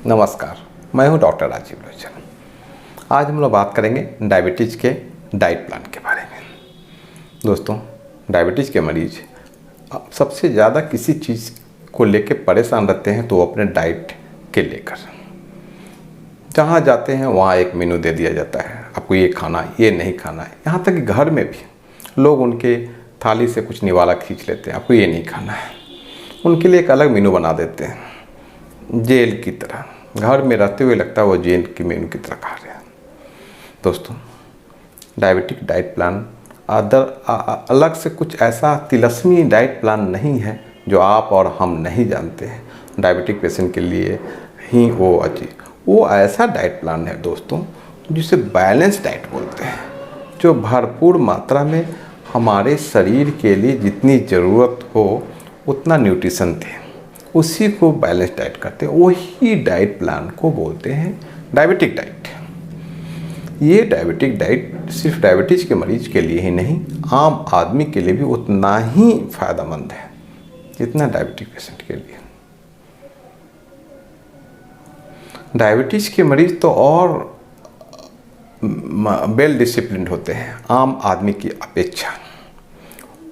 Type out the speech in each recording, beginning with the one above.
नमस्कार, मैं हूं डॉक्टर राजीव लोचन। आज हम लोग बात करेंगे डायबिटीज़ के डाइट प्लान के बारे में। दोस्तों, डायबिटीज़ के मरीज सबसे ज़्यादा किसी चीज़ को लेकर परेशान रहते हैं तो अपने डाइट के लेकर। जहाँ जाते हैं वहाँ एक मेनू दे दिया जाता है, आपको ये खाना है, ये नहीं खाना है। यहाँ तक कि घर में भी लोग उनके थाली से कुछ निवाला खींच लेते हैं, आपको ये नहीं खाना है। उनके लिए एक अलग मेनू बना देते हैं, जेल की तरह। घर में रहते हुए लगता है वो जेल की मेनू की तरह खा रहे हैं। दोस्तों, डायबिटिक डाइट प्लान अलग से कुछ ऐसा तिलस्मी डाइट प्लान नहीं है जो आप और हम नहीं जानते हैं। डायबिटिक पेशेंट के लिए ही वो ऐसा डाइट प्लान है दोस्तों, जिसे बैलेंस डाइट बोलते हैं, जो भरपूर मात्रा में हमारे शरीर के लिए जितनी ज़रूरत हो उतना न्यूट्रिशन दे, उसी को बैलेंस डाइट करते हैं। वही डाइट प्लान को बोलते हैं डायबिटिक डाइट। ये डायबिटिक डाइट सिर्फ डायबिटीज़ के मरीज के लिए ही नहीं, आम आदमी के लिए भी उतना ही फायदेमंद है जितना डायबिटिक पेशेंट के लिए। डायबिटीज़ के मरीज तो और वेल डिसिप्लिन्ड होते हैं आम आदमी की अपेक्षा।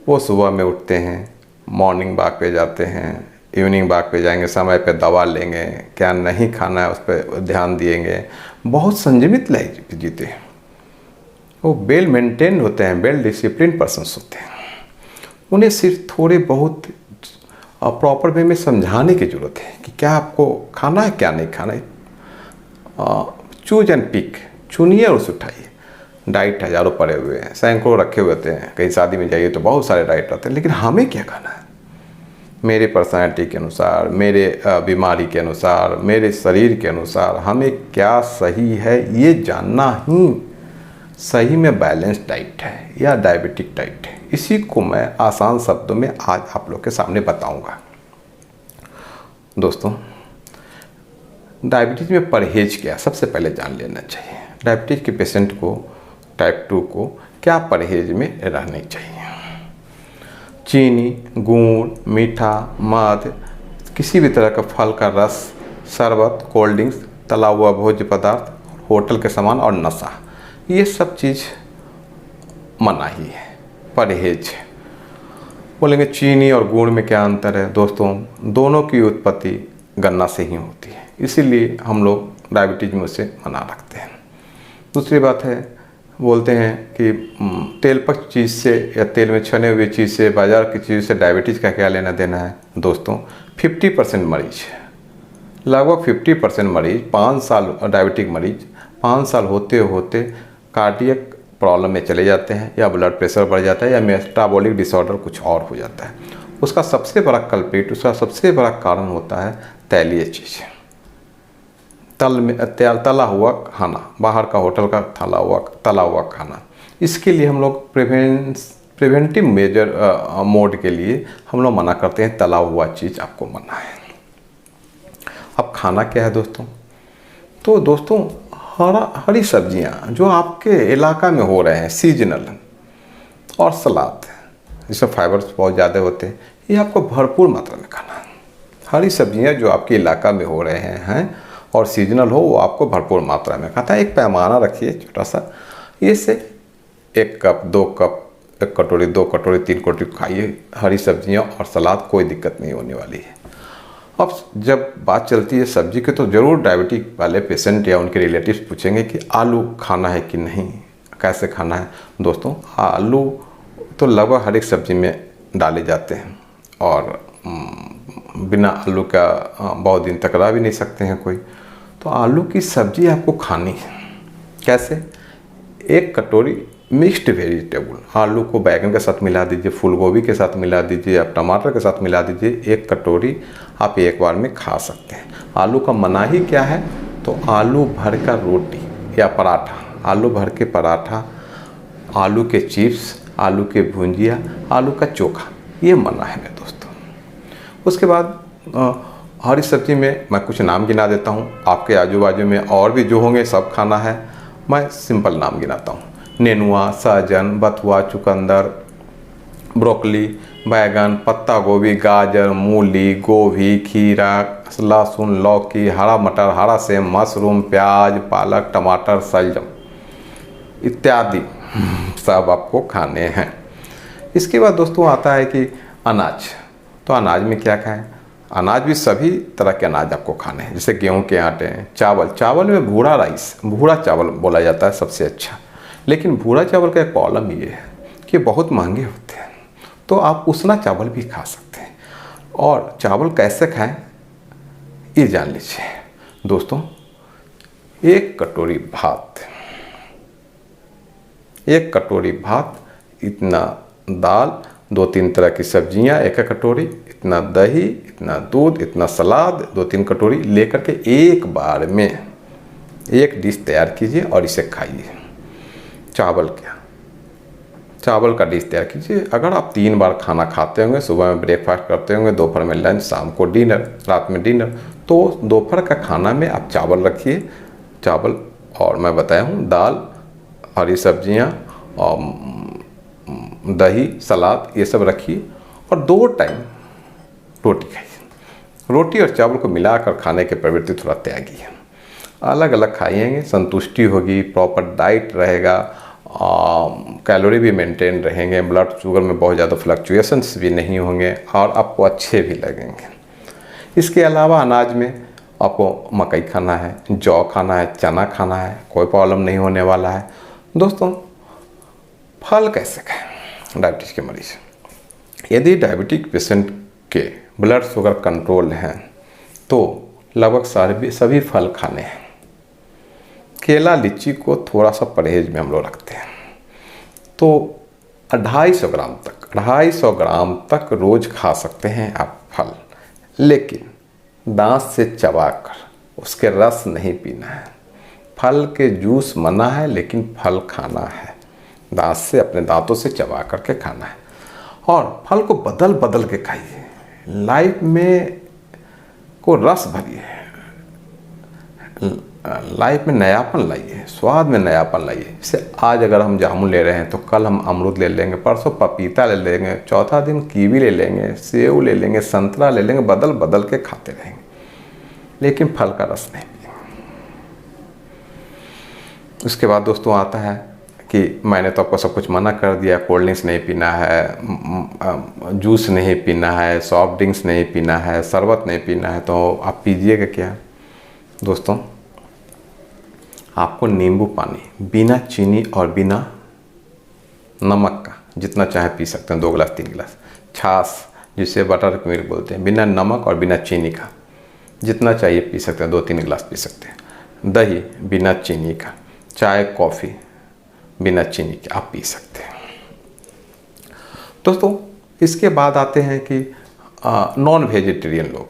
वो सुबह में उठते हैं, मॉर्निंग वॉक पे जाते हैं, इवनिंग वॉक पे जाएंगे, समय पे दवा लेंगे, क्या नहीं खाना है उस पर ध्यान दिएंगे, बहुत संयमित लाइफ जीते हैं। वो वेल मेंटेन होते हैं, वेल डिसिप्लिन पर्सन्स होते हैं। उन्हें सिर्फ थोड़े बहुत प्रॉपर वे में समझाने की ज़रूरत है कि क्या आपको खाना है, क्या नहीं खाना है। चूज एंड पिक, चुनिए और उसे उठाइए। डाइट हज़ारों पड़े हुए हैं, सैकड़ों रखे हुए होते हैं। कहीं शादी में जाइए तो बहुत सारे डाइट रहते हैं, लेकिन हमें क्या खाना है? मेरे पर्सनैलिटी के अनुसार, मेरे बीमारी के अनुसार, मेरे शरीर के अनुसार हमें क्या सही है, ये जानना ही सही में बैलेंस डाइट है या डायबिटिक डाइट है। इसी को मैं आसान शब्दों में आज आप लोग के सामने बताऊंगा। दोस्तों, डायबिटीज़ में परहेज क्या, सबसे पहले जान लेना चाहिए। डायबिटीज़ के पेशेंट को, टाइप 2 को क्या परहेज में रहनी चाहिए। चीनी, गुड़, मीठा, मध, किसी भी तरह का फल का रस, शरबत, कोल्ड ड्रिंक्स, तला हुआ भोज्य पदार्थ, होटल के सामान और नशा, ये सब चीज़ मनाही है, परहेज है। बोलेंगे चीनी और गुड़ में क्या अंतर है? दोस्तों, दोनों की उत्पत्ति गन्ना से ही होती है, इसीलिए हम लोग डायबिटीज़ में उसे मना रखते हैं। दूसरी बात है, बोलते हैं कि तेलपक चीज़ से या तेल में छने हुए चीज़ से, बाज़ार की चीज़ से डायबिटीज़ का क्या लेना देना है? दोस्तों, 50% मरीज, लगभग 50% मरीज 5 साल, डायबिटिक मरीज 5 साल होते होते कार्डियक प्रॉब्लम में चले जाते हैं, या ब्लड प्रेशर बढ़ जाता है, या मेटाबॉलिक डिसऑर्डर कुछ और हो जाता है। उसका सबसे बड़ा कल्प्रिट, उसका सबसे बड़ा कारण होता है तैलीय चीज़, तला हुआ खाना, बाहर का होटल का तला हुआ खाना। इसके लिए हम लोग प्रिवेंटिव मेजर मोड के लिए हम लोग मना करते हैं, तला हुआ चीज़ आपको मना है। अब खाना क्या है दोस्तों? तो दोस्तों, हरी सब्जियां जो आपके इलाका में हो रहे हैं, सीजनल, और सलाद, जिसमें फाइबर्स बहुत ज़्यादा होते हैं, ये आपको भरपूर मात्रा में खाना है। हरी सब्जियां जो आपके इलाका में हो रहे हैं और सीजनल हो, वो आपको भरपूर मात्रा में खाता है। एक पैमाना रखिए छोटा सा, ये से 1 कप, 2 कप, 1 कटोरी, 2 कटोरी, 3 कटोरी खाइए हरी सब्जियां और सलाद, कोई दिक्कत नहीं होने वाली है। अब जब बात चलती है सब्जी की, तो ज़रूर डायबिटिक वाले पेशेंट या उनके रिलेटिव्स पूछेंगे कि आलू खाना है कि नहीं, कैसे खाना है। दोस्तों, आलू तो लगभग हर एक सब्जी में डाले जाते हैं, और बिना आलू का बहुत दिन तक रह भी नहीं सकते हैं कोई। तो आलू की सब्जी आपको खानी है। कैसे? 1 कटोरी मिक्स्ड वेजिटेबल, आलू को बैगन के साथ मिला दीजिए, फूल गोभी के साथ मिला दीजिए, आप टमाटर के साथ मिला दीजिए। 1 कटोरी आप एक बार में खा सकते हैं। आलू का मनाही क्या है? तो आलू भर का रोटी या पराठा, आलू भर के पराठा, आलू के चिप्स, आलू के भुंजिया, आलू का चोखा, ये मना है मेरे दोस्तों। उसके बाद हरी सब्जी में मैं कुछ नाम गिना देता हूँ, आपके आजू बाजू में और भी जो होंगे सब खाना है, मैं सिंपल नाम गिनाता हूँ। नेनुआ, सहजन, बथुआ, चुकंदर, ब्रोकली, बैगन, पत्ता गोभी, गाजर, मूली, गोभी, खीरा, लहसुन, लौकी, हरा मटर, हरा सेम, मशरूम, प्याज, पालक, टमाटर, सलजम इत्यादि सब आपको खाने हैं। इसके बाद दोस्तों आता है कि अनाज। तो अनाज में क्या खाएं? अनाज भी सभी तरह के अनाज आपको खाने हैं, जैसे गेहूं के आटे हैं, चावल में भूरा राइस, भूरा चावल बोला जाता है सबसे अच्छा। लेकिन भूरा चावल का एक प्रॉब्लम ये है कि बहुत महंगे होते हैं, तो आप उसना चावल भी खा सकते हैं। और चावल कैसे खाएं ये जान लीजिए दोस्तों। एक कटोरी भात, इतना दाल, 2-3 तरह की सब्जियां 1 कटोरी, इतना दही, इतना दूध, इतना सलाद 2-3 कटोरी लेकर के एक बार में एक डिश तैयार कीजिए और इसे खाइए। चावल का डिश तैयार कीजिए। अगर आप 3 बार खाना खाते होंगे, सुबह में ब्रेकफास्ट करते होंगे, दोपहर में लंच, शाम को डिनर, रात में डिनर, तो दोपहर का खाना में आप चावल रखिए। चावल और मैं बताया हूँ दाल, हरी सब्जियाँ और दही, सलाद ये सब रखिए और 2 टाइम रोटी खाइए। रोटी और चावल को मिलाकर खाने की प्रवृत्ति थोड़ा त्यागी है। अलग अलग खाइएंगे, संतुष्टि होगी, प्रॉपर डाइट रहेगा, कैलोरी भी मेंटेन रहेंगे, ब्लड शुगर में बहुत ज़्यादा फ्लक्चुएशंस भी नहीं होंगे और आपको अच्छे भी लगेंगे। इसके अलावा अनाज में आपको मकई खाना है, जौ खाना है, चना खाना है, कोई प्रॉब्लम नहीं होने वाला है। दोस्तों फल कैसे खाएं? डायबिटीज़ के मरीज, यदि डायबिटिक पेशेंट के ब्लड शुगर कंट्रोल हैं तो लगभग सभी फल खाने हैं। केला, लीची को थोड़ा सा परहेज में हम लोग रखते हैं। तो 250 ग्राम तक रोज खा सकते हैं आप फल, लेकिन दांत से चबाकर उसके रस नहीं पीना है। फल के जूस मना है, लेकिन फल खाना है, दांत से, अपने दांतों से चबा करके खाना है। और फल को बदल बदल के खाइए, लाइफ में को रस भरिए, लाइफ में नयापन लाइए, स्वाद में नयापन लाइए। जैसे आज अगर हम जामुन ले रहे हैं तो कल हम अमरूद ले लेंगे, परसों पपीता ले लेंगे, चौथा दिन कीवी ले लेंगे, सेब ले लेंगे, संतरा ले लेंगे, बदल बदल के खाते रहेंगे, लेकिन फल का रस नहीं पिएंगे। उसके बाद दोस्तों आता है कि मैंने तो आपको सब कुछ मना कर दिया, कोल्ड ड्रिंक्स नहीं पीना है, जूस नहीं पीना है, सॉफ्ट ड्रिंक्स नहीं पीना है, शरबत नहीं पीना है, तो आप पीजिएगा क्या? दोस्तों आपको नींबू पानी बिना चीनी और बिना नमक का जितना चाहे पी सकते हैं, 2 गिलास 3 गिलास। छाछ जिसे बटर मिल्क बोलते हैं, बिना नमक और बिना चीनी का जितना चाहिए पी सकते हैं, 2-3 गिलास पी सकते हैं। दही बिना चीनी का, चाय कॉफ़ी बिना चीनी के आप पी सकते हैं। दोस्तों इसके बाद आते हैं कि नॉन वेजिटेरियन लोग,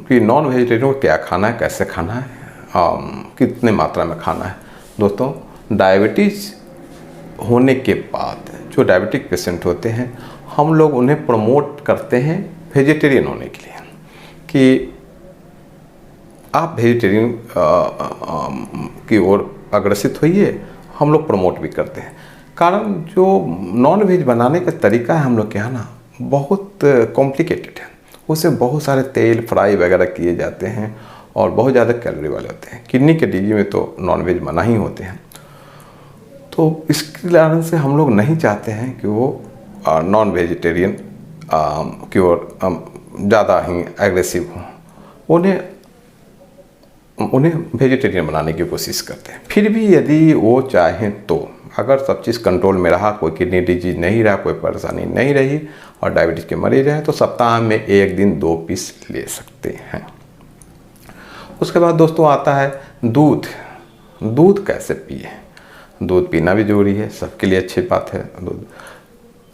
कि नॉन वेजिटेरियन को क्या खाना है, कैसे खाना है, कितने मात्रा में खाना है। दोस्तों डायबिटीज़ होने के बाद जो डायबिटिक पेशेंट होते हैं, हम लोग उन्हें प्रमोट करते हैं वेजिटेरियन होने के लिए, कि आप वेजिटेरियन की ओर अग्रसित होइए। हम लोग प्रमोट भी करते हैं, कारण जो नॉन वेज बनाने का तरीका है हम लोग के यहाँ ना बहुत कॉम्प्लिकेटेड है। उससे बहुत सारे तेल फ्राई वगैरह किए जाते हैं और बहुत ज़्यादा कैलोरी वाले होते हैं। किडनी के डिजीज में तो नॉन वेज मना ही होते हैं। तो इसके कारण से हम लोग नहीं चाहते हैं कि वो नॉन वेजिटेरियन की ओर ज़्यादा ही एग्रेसिव हों, उन्हें वेजिटेरियन बनाने की कोशिश करते हैं। फिर भी यदि वो चाहें तो, अगर सब चीज़ कंट्रोल में रहा, कोई किडनी डिजीज नहीं रहा, कोई परेशानी नहीं रही और डायबिटीज़ के मरीज हैं, तो सप्ताह में 1 दिन 2 पीस ले सकते हैं। उसके बाद दोस्तों आता है दूध। दूध कैसे पिए? दूध पीना भी जरूरी है, सबके लिए अच्छी बात है। दूध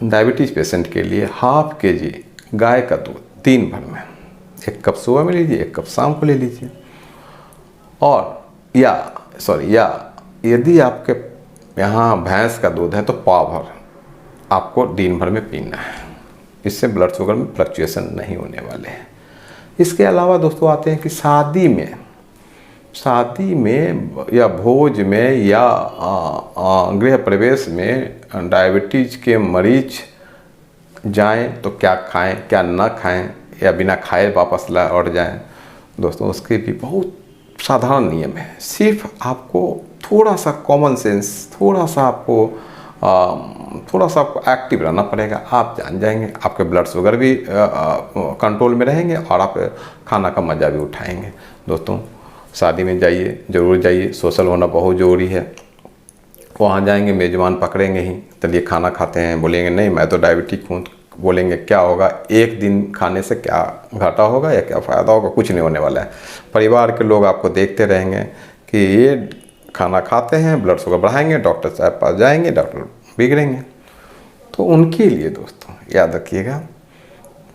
डायबिटीज़ पेशेंट के लिए ½ kg गाय का दूध दिन भर में 1 कप सुबह में लीजिए, 1 कप शाम को ले लीजिए। और या यदि आपके यहाँ भैंस का दूध है तो पाव भर आपको दिन भर में पीना है। इससे ब्लड शुगर में फ्लक्चुएशन नहीं होने वाले हैं। इसके अलावा दोस्तों आते हैं कि शादी में या भोज में या गृह प्रवेश में डायबिटीज के मरीज जाएं तो क्या खाएं क्या ना खाएं, या बिना खाए वापस लौट जाएं दोस्तों, उसके भी बहुत साधारण नियम है। सिर्फ आपको थोड़ा सा कॉमन सेंस, थोड़ा सा आपको एक्टिव रहना पड़ेगा। आप जान जाएंगे, आपके ब्लड शुगर भी कंट्रोल में रहेंगे और आप खाना का मज़ा भी उठाएंगे। दोस्तों शादी में जाइए, ज़रूर जाइए, सोशल होना बहुत ज़रूरी है। वहाँ जाएंगे, मेज़बान पकड़ेंगे ही, चलिए खाना खाते हैं, बोलेंगे नहीं मैं तो डायबिटिक हूँ, बोलेंगे क्या होगा, एक दिन खाने से क्या घाटा होगा या क्या फ़ायदा होगा, कुछ नहीं होने वाला है। परिवार के लोग आपको देखते रहेंगे कि ये खाना खाते हैं, ब्लड शुगर बढ़ाएंगे, डॉक्टर साहब पास जाएंगे, डॉक्टर बिगड़ेंगे। तो उनके लिए दोस्तों याद रखिएगा,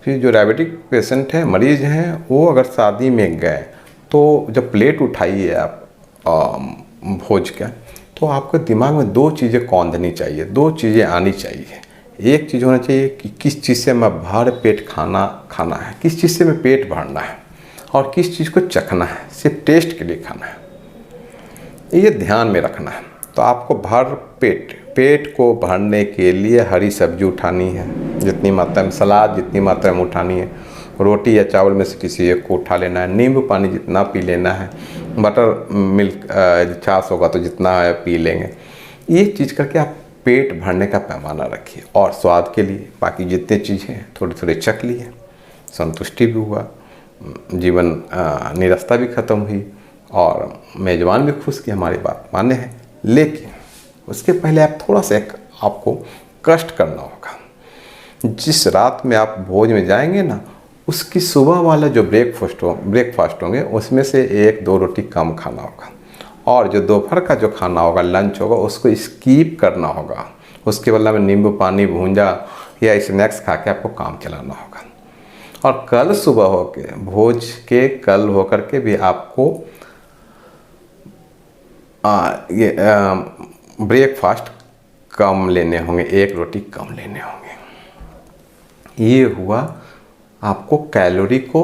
फिर जो डायबिटिक पेशेंट हैं, मरीज़ हैं, वो अगर शादी में गए तो जब प्लेट उठाइए आप भोज का, तो आपके दिमाग में दो चीज़ें कौंधनी चाहिए, दो चीज़ें आनी चाहिए। एक चीज़ होना चाहिए कि किस चीज़ से मैं भर पेट खाना है, किस चीज़ से मैं पेट भरना है, और किस चीज़ को चखना है, सिर्फ टेस्ट के लिए खाना है, ये ध्यान में रखना है। तो आपको भर पेट को भरने के लिए हरी सब्जी उठानी है, जितनी मात्रा में, सलाद जितनी मात्रा में उठानी है, रोटी या चावल में से किसी एक को उठा लेना है, नींबू पानी जितना पी लेना है, बटर मिल्क छाछ होगा तो जितना है पी लेंगे। ये चीज़ करके आप पेट भरने का पैमाना रखिए। और स्वाद के लिए बाकी जितने चीज़ें हैं थोड़े थोड़े चख लिए, संतुष्टि भी हुआ, जीवन निरस्ता भी खत्म हुई, और मेज़बान भी खुश कि हमारी बात माने हैं। लेकिन उसके पहले आप थोड़ा सा आपको कष्ट करना होगा। जिस रात में आप भोज में जाएंगे ना, उसकी सुबह वाला जो ब्रेकफास्ट होंगे उसमें से 1-2 रोटी कम खाना होगा, और जो दोपहर का जो खाना होगा, लंच होगा, उसको स्कीप करना होगा। उसके बदले में नींबू पानी, भूंजा या स्नैक्स खा के आपको काम चलाना होगा। और कल सुबह होके भोज के कल होकर के भी आपको ब्रेकफास्ट कम लेने होंगे, 1 रोटी कम लेने होंगे। ये हुआ आपको कैलोरी को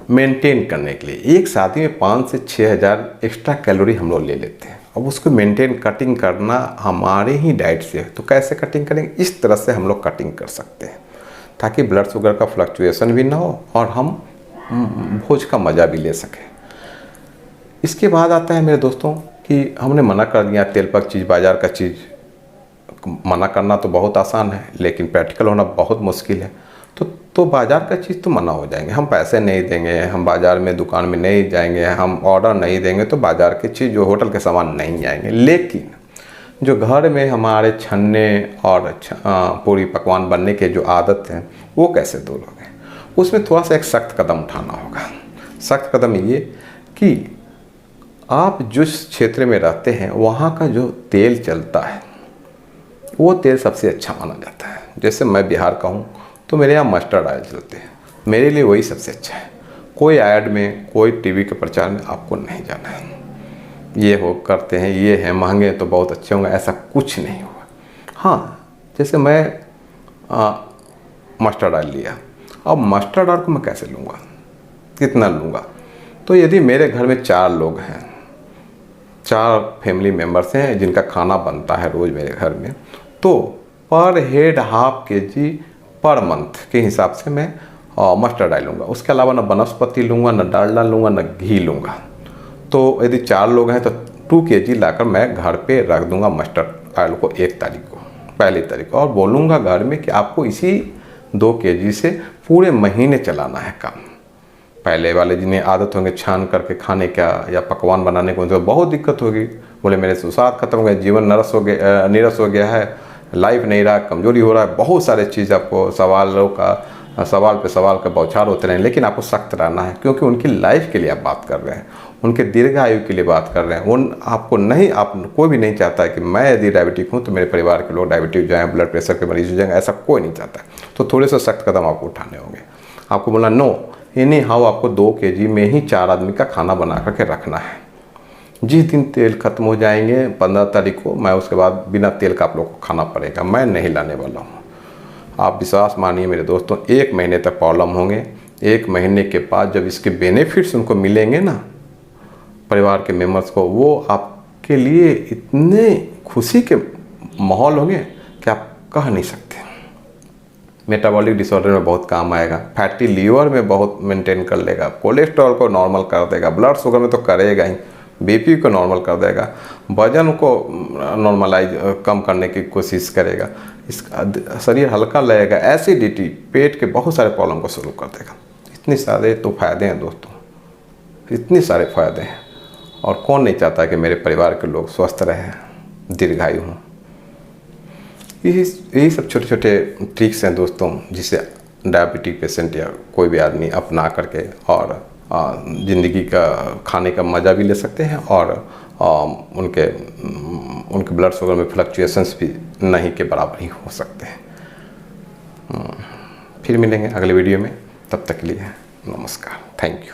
मेंटेन करने के लिए। एक शादी में 5 से 6 हज़ार एक्स्ट्रा कैलोरी हम लोग ले लेते हैं। अब उसको मेंटेन कटिंग करना हमारे ही डाइट से है। तो कैसे कटिंग करेंगे? इस तरह से हम लोग कटिंग कर सकते हैं ताकि ब्लड शुगर का फ्लक्चुएशन भी ना हो और हम भोज का मज़ा भी ले सकें। इसके बाद आता है मेरे दोस्तों कि हमने मना कर दिया तेल पक चीज़, बाज़ार का चीज़। मना करना तो बहुत आसान है, लेकिन प्रैक्टिकल होना बहुत मुश्किल है। तो बाज़ार का चीज़ तो मना हो जाएंगे, हम पैसे नहीं देंगे, हम बाज़ार में दुकान में नहीं जाएंगे, हम ऑर्डर नहीं देंगे, तो बाज़ार की चीज़ जो होटल के सामान नहीं आएंगे। लेकिन जो घर में हमारे छन्ने और पूरी पकवान बनने के जो आदत है, वो कैसे दूर हो गए? उसमें थोड़ा सा एक सख्त कदम उठाना होगा। सख्त कदम ये कि आप जिस क्षेत्र में रहते हैं वहाँ का जो तेल चलता है वो तेल सबसे अच्छा माना जाता है। जैसे मैं बिहार का हूँ तो मेरे यहाँ मस्टर्ड ऑयल चलते हैं, मेरे लिए वही सबसे अच्छा है। कोई ऐड में, कोई टीवी के प्रचार में आपको नहीं जाना है, ये हो करते हैं, ये हैं महंगे तो बहुत अच्छे होंगे, ऐसा कुछ नहीं होगा। हाँ, जैसे मैं मस्टर्ड ऑयल लिया, अब मस्टर्ड ऑयल को मैं कैसे लूँगा, कितना लूँगा? तो यदि मेरे घर में 4 लोग हैं, 4 फैमिली मेम्बर्स हैं जिनका खाना बनता है रोज़ मेरे घर में, तो पर हेड ½ kg पर मंथ के हिसाब से मैं मस्टर्ड ऑयल लूँगा। उसके अलावा ना वनस्पति लूँगा, ना डालडा लूँगा, ना घी लूँगा। तो यदि 4 लोग हैं तो 2 kg लाकर मैं घर पे रख दूँगा मस्टर्ड ऑयल को 1 तारीख को, पहली तारीख को, और बोलूँगा घर में कि आपको इसी 2 kg से पूरे महीने चलाना है काम। पहले वाले जिन्हें आदत होंगे छान करके खाने का या पकवान बनाने को, उनको बहुत दिक्कत होगी। बोले मेरे सुसाद खत्म हो गए, जीवन नीरस हो गया है, लाइफ नहीं रहा, कमजोरी हो रहा है, बहुत सारे चीज़ आपको सवाल पे सवाल का बौछार होते रहें। लेकिन आपको सख्त रहना है, क्योंकि उनकी लाइफ के लिए आप बात कर रहे हैं, उनके दीर्घायु के लिए बात कर रहे हैं। आप कोई भी नहीं चाहता है कि मैं यदि डायबिटिक हूँ तो मेरे परिवार के लोग डायबिटिक हो जाएँ, ब्लड प्रेशर के मरीज हो जाएंगे, ऐसा कोई नहीं चाहता। तो थोड़े से सख्त कदम आपको उठाने होंगे। आपको बोला नो, एनी हाउ आपको 2 kg में ही 4 आदमी का खाना बना करके रखना है। जिस दिन तेल खत्म हो जाएंगे 15 तारीख को, मैं उसके बाद बिना तेल का आप लोग को खाना पड़ेगा, मैं नहीं लाने वाला हूँ। आप विश्वास मानिए मेरे दोस्तों, 1 महीने तक प्रॉब्लम होंगे। 1 महीने के बाद जब इसके बेनिफिट्स उनको मिलेंगे ना, परिवार के मेम्बर्स को, वो आपके लिए इतने खुशी के माहौल होंगे कि आप कह नहीं सकते। मेटाबॉलिक डिसऑर्डर में बहुत काम आएगा, फैटी लीवर में बहुत मेंटेन कर लेगा, कोलेस्ट्रॉल को नॉर्मल कर देगा, ब्लड शुगर में तो करेगा ही, बीपी को नॉर्मल कर देगा, वजन को नॉर्मलाइज कम करने की कोशिश करेगा, इसका शरीर हल्का लगेगा, एसिडिटी, पेट के बहुत सारे प्रॉब्लम को सोल्व कर देगा। इतने सारे तो फ़ायदे हैं दोस्तों, इतने सारे फ़ायदे हैं। और कौन नहीं चाहता कि मेरे परिवार के लोग स्वस्थ रहें, दीर्घायु हों। यही सब छोटे छोटे ट्रिक्स हैं दोस्तों, जिसे डायबिटिक पेशेंट या कोई भी आदमी अपना करके और ज़िंदगी का खाने का मज़ा भी ले सकते हैं और उनके ब्लड शुगर में फ्लक्चुएशंस भी नहीं के बराबर ही हो सकते हैं। फिर मिलेंगे अगले वीडियो में, तब तक के लिए नमस्कार, थैंक यू।